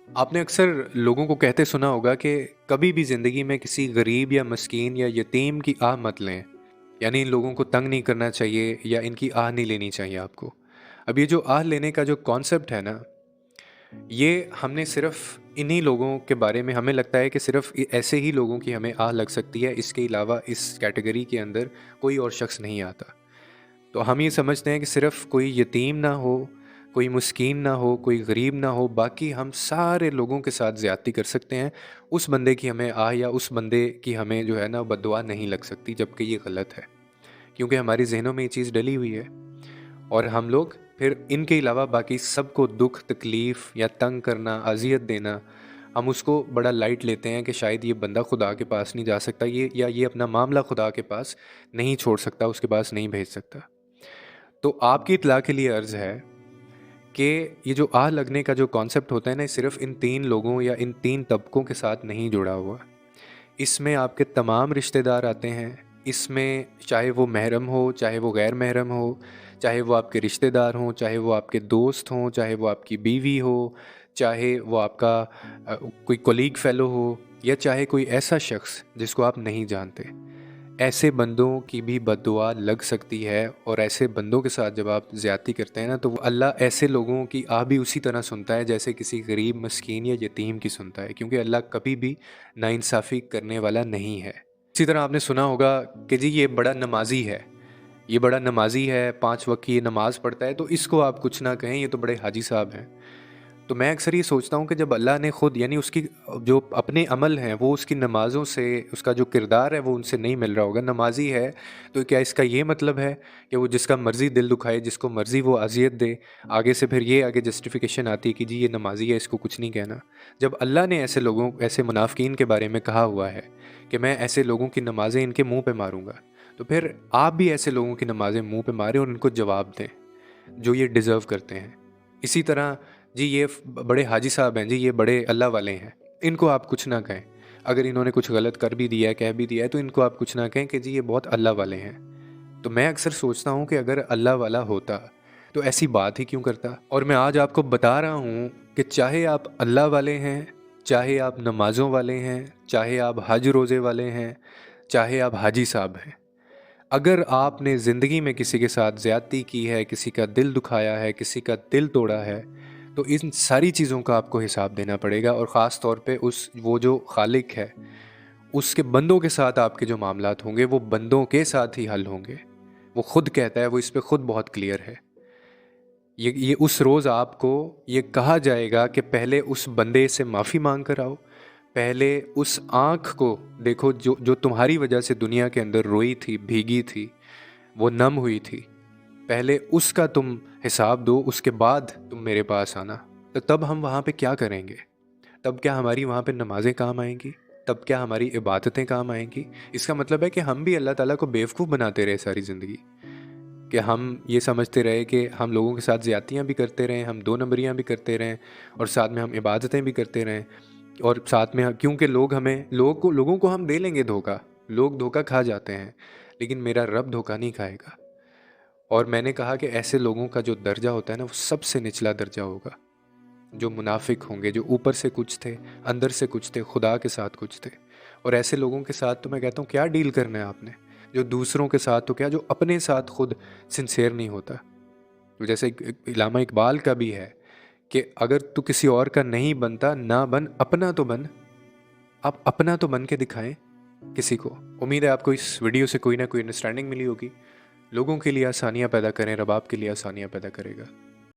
आपने अक्सर लोगों को कहते सुना होगा कि कभी भी ज़िंदगी में किसी गरीब या मस्कीन या यतीम की आह मत लें। यानी इन लोगों को तंग नहीं करना चाहिए या इनकी आह नहीं लेनी चाहिए आपको। अब ये जो आह लेने का जो कॉन्सेप्ट है ना, ये हमने सिर्फ़ इन्हीं लोगों के बारे में हमें लगता है कि सिर्फ़ ऐसे ही लोगों की हमें आह लग सकती है, इसके अलावा इस कैटेगरी के अंदर कोई और शख्स नहीं आता। तो हम ये समझते हैं कि सिर्फ़ कोई यतीम ना हो, कोई मिस्कीन ना हो, कोई गरीब ना हो, बाकी हम सारे लोगों के साथ ज़्यादती कर सकते हैं। उस बंदे की हमें आह या उस बंदे की हमें जो है ना बददुआ नहीं लग सकती, जबकि ये गलत है। क्योंकि हमारे ज़हनों में ये चीज़ डली हुई है और हम लोग फिर इनके अलावा बाकी सबको दुःख, तकलीफ़ या तंग करना, अज़ियत देना, हम उसको बड़ा लाइट लेते हैं कि शायद ये बंदा खुदा के पास नहीं जा सकता, ये या ये अपना मामला खुदा के पास नहीं छोड़ सकता, उसके पास नहीं भेज सकता। तो आपकी इत्तला के लिए अर्ज़ है कि ये जो आह लगने का जो कॉन्सेप्ट होता है ना, सिर्फ़ इन 3 लोगों या इन 3 तबकों के साथ नहीं जुड़ा हुआ। इसमें आपके तमाम रिश्तेदार आते हैं, इसमें चाहे वो महरम हो, चाहे वो गैर महरम हो, चाहे वो आपके रिश्तेदार हों, चाहे वो आपके दोस्त हों, चाहे वो आपकी बीवी हो, चाहे वो आपका कोई कोलीग फ़ेलो हो या चाहे कोई ऐसा शख़्स जिसको आप नहीं जानते। ऐसे बंदों की भी बद्दुआ लग सकती है और ऐसे बंदों के साथ जब आप ज़्यादती करते हैं ना, तो वो अल्लाह ऐसे लोगों की आह भी उसी तरह सुनता है जैसे किसी गरीब, मस्कीन या यतीम की सुनता है, क्योंकि अल्लाह कभी भी नाइंसाफ़ी करने वाला नहीं है। इसी तरह आपने सुना होगा कि जी ये बड़ा नमाज़ी है, ये बड़ा नमाज़ी है, 5 वक़्त की ये नमाज़ पढ़ता है, तो इसको आप कुछ ना कहें, ये तो बड़े हाजी साहब हैं। तो मैं अक्सर ये सोचता हूँ कि जब अल्लाह ने खुद यानी उसकी जो अपने अमल हैं वो उसकी नमाज़ों से, उसका जो किरदार है वो उनसे नहीं मिल रहा होगा, नमाज़ी है, तो क्या इसका ये मतलब है कि वो जिसका मर्ज़ी दिल दुखाए, जिसको मर्ज़ी वो अज़ियत दे? आगे से फिर ये आगे जस्टिफ़िकेशन आती है कि जी ये नमाज़ी है, इसको कुछ नहीं कहना। जब अल्लाह ने ऐसे लोगों, ऐसे मुनाफ़िकीन के बारे में कहा हुआ है कि मैं ऐसे लोगों की नमाज़ें इनके मुँह पे मारूँगा, तो फिर आप भी ऐसे लोगों की नमाज़ें मुँह पे मारें और इनको जवाब दें, जो ये डिज़र्व करते हैं। इसी तरह जी ये बड़े हाजी साहब हैं, जी ये बड़े अल्लाह वाले हैं, इनको आप कुछ ना कहें। अगर इन्होंने कुछ गलत कर भी दिया है, कह भी दिया है, तो इनको आप कुछ ना कहें कि जी ये बहुत अल्लाह वाले हैं। तो मैं अक्सर सोचता हूँ कि अगर अल्लाह वाला होता, तो ऐसी बात ही क्यों करता? और मैं आज आपको बता रहा हूँ कि चाहे आप अल्लाह वाले हैं, चाहे आप नमाज़ों वाले हैं, चाहे आप हज रोज़े वाले हैं, चाहे आप हाजी साहब हैं, अगर आपने ज़िंदगी में किसी के साथ ज़्यादती की है, किसी का दिल दुखाया है, किसी का दिल तोड़ा है, तो इन सारी चीज़ों का आपको हिसाब देना पड़ेगा और ख़ास तौर पे उस वो जो खालिक है, उसके बंदों के साथ आपके जो मामलात होंगे, वो बंदों के साथ ही हल होंगे। वो खुद कहता है, वो इस पे खुद बहुत क्लियर है। ये उस रोज़ आपको ये कहा जाएगा कि पहले उस बंदे से माफ़ी माँग कर आओ, पहले उस आँख को देखो जो जो तुम्हारी वजह से दुनिया के अंदर रोई थी, भीगी थी, वो नम हुई थी। पहले उसका तुम हिसाब दो, उसके बाद तुम मेरे पास आना। तो तब हम वहाँ पे क्या करेंगे? तब क्या हमारी वहाँ पे नमाज़ें काम आएँगी? तब क्या हमारी इबादतें काम आएँगी? इसका मतलब है कि हम भी अल्लाह ताला को बेवकूफ़ बनाते रहे सारी ज़िंदगी। कि हम ये समझते रहे कि हम लोगों के साथ ज़्यादतियाँ भी करते रहें, हम 2 नंबरियाँ भी करते रहें और साथ में हम इबादतें भी करते रहें और साथ में क्योंकि लोगों को हम दे लेंगे धोखा, लोग धोखा खा जाते हैं, लेकिन मेरा रब धोखा नहीं खाएगा। और मैंने कहा कि ऐसे लोगों का जो दर्जा होता है ना, वो सबसे निचला दर्जा होगा, जो मुनाफिक होंगे, जो ऊपर से कुछ थे, अंदर से कुछ थे, खुदा के साथ कुछ थे। और ऐसे लोगों के साथ तो मैं कहता हूँ क्या डील करना है आपने? जो दूसरों के साथ तो क्या, जो अपने साथ खुद सिंसियर नहीं होता। तो जैसे इलामा इकबाल का भी है कि अगर तू किसी और का नहीं बनता, ना बन, अपना तो बन। आप अपना तो बन के दिखाएं किसी को। उम्मीद है आपको इस वीडियो से कोई ना कोई अंडरस्टैंडिंग मिली होगी। लोगों के लिए आसानियाँ पैदा करें, रब आपके लिए आसानियाँ पैदा करेगा।